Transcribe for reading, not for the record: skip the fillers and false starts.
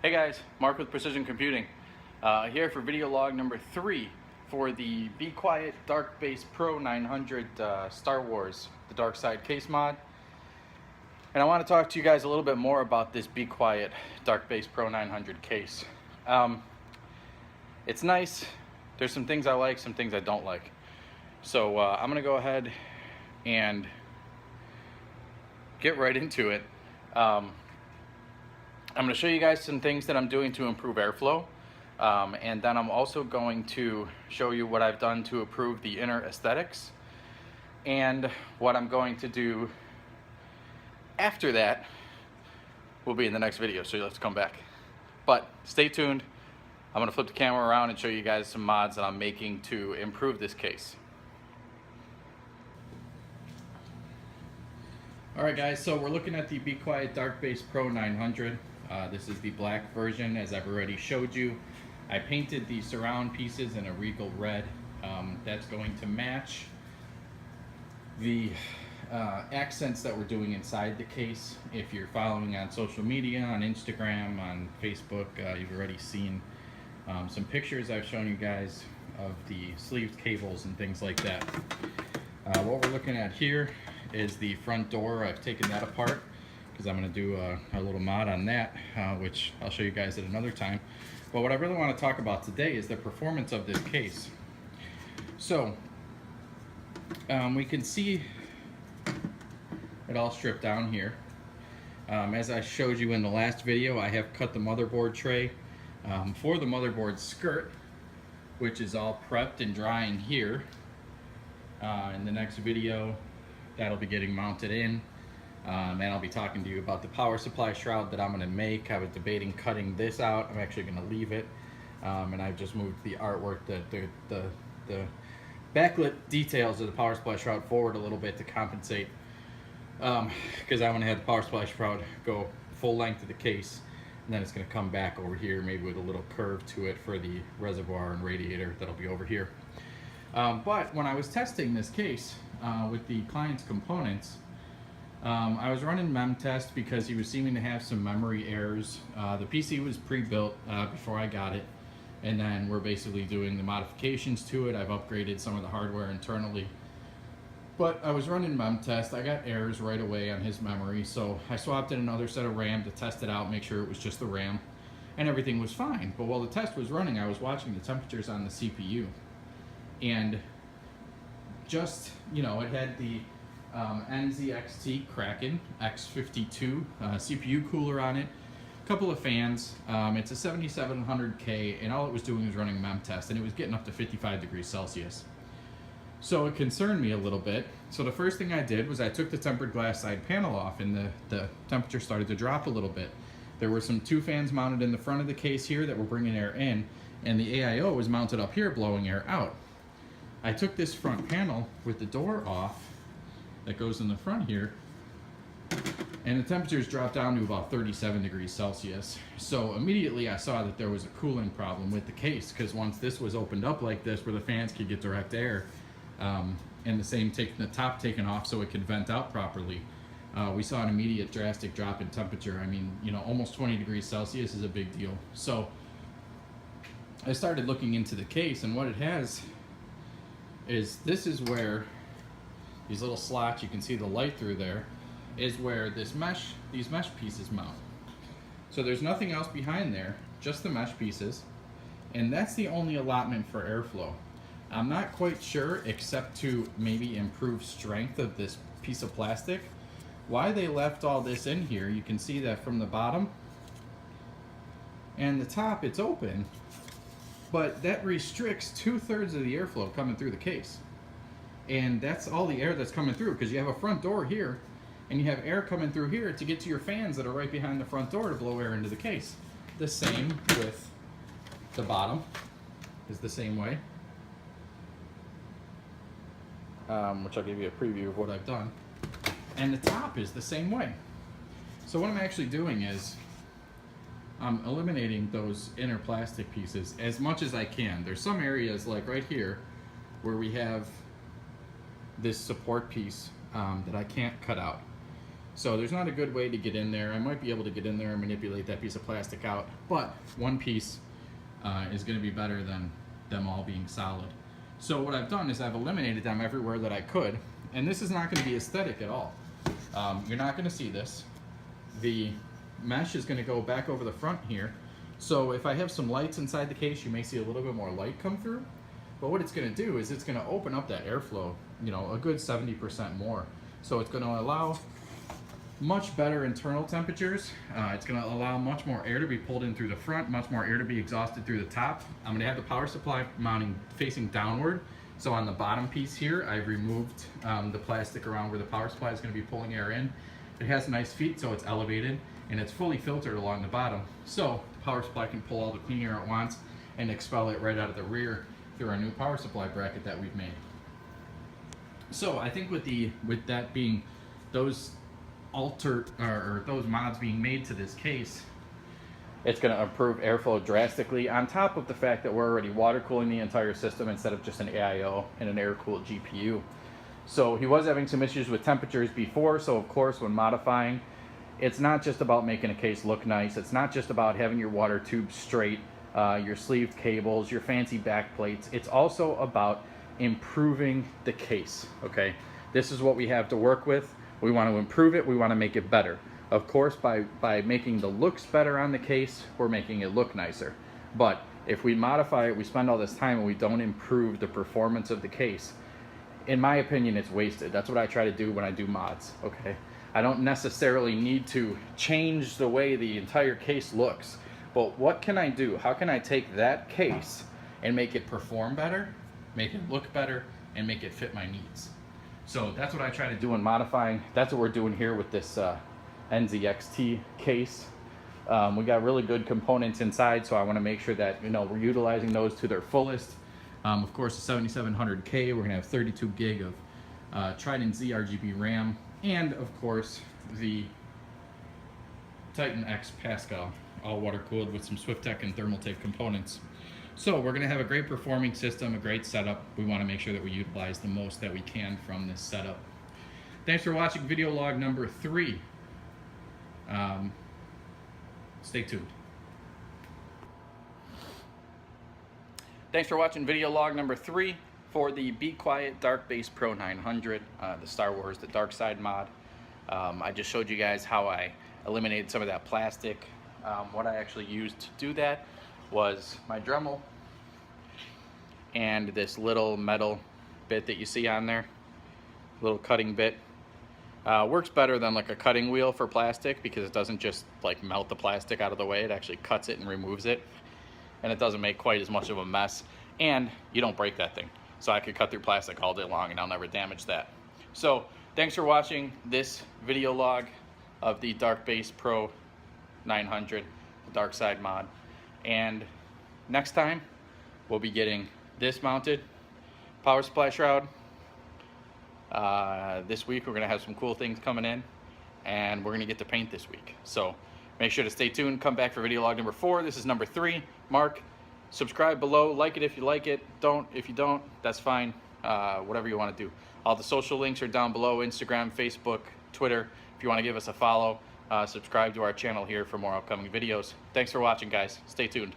Hey guys, Mark with Precision Computing, here for video log number 3 for the Be Quiet Dark Base Pro 900 Star Wars, the Dark Side case mod. And I want to talk to you guys a little bit more about this Be Quiet Dark Base Pro 900 case. It's nice. There's some things I like, some things I don't like. So I'm going to go ahead and get right into it. I'm going to show you guys some things that I'm doing to improve airflow, and then I'm also going to show you what I've done to improve the inner aesthetics, and what I'm going to do after that will be in the next video, so let's come back. But stay tuned. I'm going to flip the camera around and show you guys some mods that I'm making to improve this case. Alright guys, so we're looking at the Be Quiet Dark Base Pro 900. This is the black version, as I've already showed you. I painted the surround pieces in a regal red. That's going to match the accents that we're doing inside the case. If you're following on social media, on Instagram, on Facebook, you've already seen some pictures I've shown you guys of the sleeved cables and things like that. What we're looking at here is the front door. I've taken that apart because I'm going to do a little mod on that, which I'll show you guys at another time. But what I really want to talk about today is the performance of this case. So we can see it all stripped down here. As I showed you in the last video, I have cut the motherboard tray for the motherboard skirt, which is all prepped and drying here. In the next video, that'll be getting mounted in, and I'll be talking to you about the power supply shroud that I'm going to make. I was debating cutting this out. I'm actually going to leave it, and I've just moved the artwork, the backlit details of the power supply shroud forward a little bit to compensate, because I want to have the power supply shroud go full length of the case, and then it's going to come back over here, maybe with a little curve to it for the reservoir and radiator that'll be over here. But when I was testing this case with the client's components, I was running mem test because he was seeming to have some memory errors. The PC was pre-built before I got it, and then we're basically doing the modifications to it. I've upgraded some of the hardware internally, but I was running mem test. I got errors right away on his memory, so I swapped in another set of RAM to test it out, make sure it was just the RAM, and everything was fine. But while the test was running, I was watching the temperatures on the CPU, and just, you know, it had the NZXT Kraken X52 CPU cooler on it, a couple of fans. It's a 7700K, and all it was doing was running mem test, and it was getting up to 55 degrees Celsius. So it concerned me a little bit. So the first thing I did was I took the tempered glass side panel off, and the temperature started to drop a little bit. There were two fans mounted in the front of the case here that were bringing air in, and the AIO was mounted up here blowing air out. I took this front panel with the door off that goes in the front here, and the temperatures dropped down to about 37 degrees Celsius. So immediately I saw that there was a cooling problem with the case, because once this was opened up like this, where the fans could get direct air, and the top taken off so it could vent out properly, we saw an immediate drastic drop in temperature. I mean, you know, almost 20 degrees Celsius is a big deal. So I started looking into the case, and what it has is, this is where these little slots, you can see the light through there, is where these mesh pieces mount. So there's nothing else behind there, just the mesh pieces, and that's the only allotment for airflow. I'm not quite sure, except to maybe improve strength of this piece of plastic, why they left all this in here. You can see that from the bottom and the top, it's open, but that restricts 2/3 of the airflow coming through the case. And that's all the air that's coming through, because you have a front door here, and you have air coming through here to get to your fans that are right behind the front door to blow air into the case. The same with the bottom, is the same way, which I'll give you a preview of what I've done. And the top is the same way. So what I'm actually doing is I'm eliminating those inner plastic pieces as much as I can. There's some areas, like right here, where we have this support piece that I can't cut out. So there's not a good way to get in there. I might be able to get in there and manipulate that piece of plastic out, but one piece is going to be better than them all being solid. So what I've done is I've eliminated them everywhere that I could, and this is not going to be aesthetic at all. You're not going to see this. The mesh is going to go back over the front here. So if I have some lights inside the case, you may see a little bit more light come through. But what it's going to do is it's going to open up that airflow, you know, a good 70% more. So it's going to allow much better internal temperatures. It's going to allow much more air to be pulled in through the front, much more air to be exhausted through the top. I'm going to have the power supply mounting facing downward. So on the bottom piece here, I've removed the plastic around where the power supply is going to be pulling air in. It has nice feet, so it's elevated, and it's fully filtered along the bottom. So the power supply can pull all the clean air it wants and expel it right out of the rear through our new power supply bracket that we've made. So I think with that being those those mods being made to this case, it's going to improve airflow drastically, on top of the fact that we're already water cooling the entire system instead of just an AIO and an air-cooled GPU. So he was having some issues with temperatures before, so of course when modifying, it's not just about making a case look nice, it's not just about having your water tube straight, your sleeved cables, your fancy back plates. It's also about improving the case, okay? This is what we have to work with. We want to improve it, we want to make it better. Of course, by making the looks better on the case, we're making it look nicer. But if we modify it, we spend all this time and we don't improve the performance of the case, in my opinion, it's wasted. That's what I try to do when I do mods, okay? I don't necessarily need to change the way the entire case looks, but what can I do? How can I take that case and make it perform better, make it look better, and make it fit my needs? So that's what I try to do in modifying. That's what we're doing here with this NZXT case. We got really good components inside, so I want to make sure that, you know, we're utilizing those to their fullest. Of course, the 7700K, we're gonna have 32 gig of Trident Z RGB RAM, and of course the Titan X Pascal, all water cooled with some SwiftTech and Thermaltake components. So we're gonna have a great performing system, a great setup. We wanna make sure that we utilize the most that we can from this setup. Thanks for watching video log number 3. Stay tuned. Thanks for watching video log number 3 for the Be Quiet Dark Base Pro 900, the Star Wars The Dark Side mod. I just showed you guys how I eliminated some of that plastic. What I actually used to do that was my Dremel and this little metal bit that you see on there, little cutting bit. Works better than like a cutting wheel for plastic because it doesn't just like melt the plastic out of the way, it actually cuts it and removes it. And it doesn't make quite as much of a mess, and you don't break that thing. So I could cut through plastic all day long and I'll never damage that. So thanks for watching this video log of the Dark Base Pro 900, the Dark Side mod. And next time we'll be getting this mounted power supply shroud. This week we're gonna have some cool things coming in, and we're gonna get to paint this week. So make sure to stay tuned. Come back for video log number 4. This is number 3. Mark, subscribe below. Like it if you like it. Don't if you don't. That's fine. Whatever you want to do. All the social links are down below: Instagram, Facebook, Twitter. If you want to give us a follow, subscribe to our channel here for more upcoming videos. Thanks for watching, guys. Stay tuned.